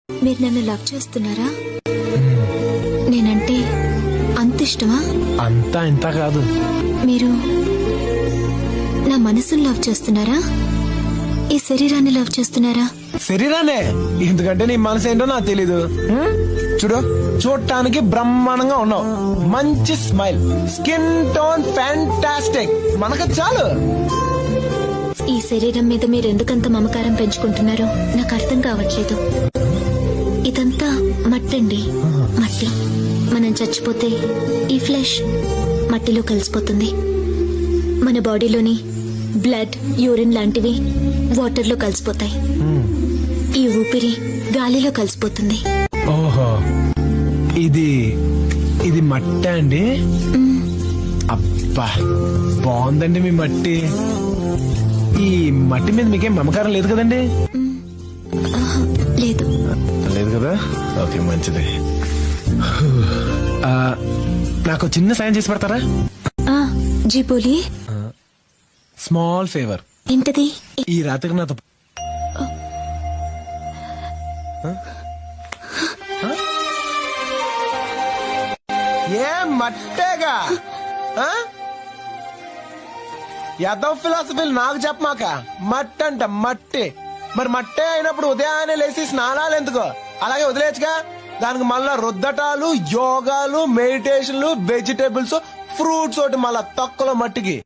మీరు నన్ను లవ్ చేస్తున్నారా? నేనంటే అంత ఇష్టమా? అంతా ఇంత కాదు. మీరు నా మనసును లవ్ చేస్తున్నారా? ఈ శరీరాన్ని లవ్ చేస్తున్నారా? శరీరానే, ఎందుకంటే నీ మనసు ఏంటో నాకు తెలీదు. చూడు, చూడటానికి బ్రహ్మాండంగా ఉన్నావు, మంచి స్మైల్, స్కిన్ టోన్ ఫ్యాంటాస్టిక్, మనకు చాలు. ఈ శరీరం మీద మీరు ఎందుకంత మమకారం పెంచుకుంటున్నారో నాకు అర్థం కావట్లేదు. ఇదంతా మట్టండి, మట్టి. మనం చచ్చిపోతే ఈ ఫ్లెష్ మట్టిలో కలిసిపోతుంది. మన బాడీలోని బ్లడ్, యూరిన్ లాంటివి వాటర్ లో కలిసిపోతాయి. ఈ ఊపిరి గాలిలో కలిసిపోతుంది. ఓహో, ఇది ఇది మట్టి అండి. అబ్బా, బాగుందండి మీ మట్టి. ఈ మట్టి మీద మీకేం మమకారం లేదు కదండి? లేదు. లేదు కదా? ఓకే, మంచిది. నాకు చిన్న సాయం చేసి పెడతారా? జీ బోలి. Small favour. ఏంటది? ఈ రాత్రికి నాతో ఏ మట్టేగా యాదవ ఫిలాసఫీలు నాకు చెప్పమాక. మట్టి అంట, మట్టి. మరి మట్టే అయినప్పుడు ఉదయాన్నే లేచి స్నానాలు ఎందుకో? అలాగే వదిలేచ్చుగా. దానికి మళ్ళా రుద్దటాలు, యోగాలు, మెడిటేషన్లు, వెజిటేబుల్స్, ఫ్రూట్స్ ఒకటి మళ్ళా తక్కువ మట్టికి.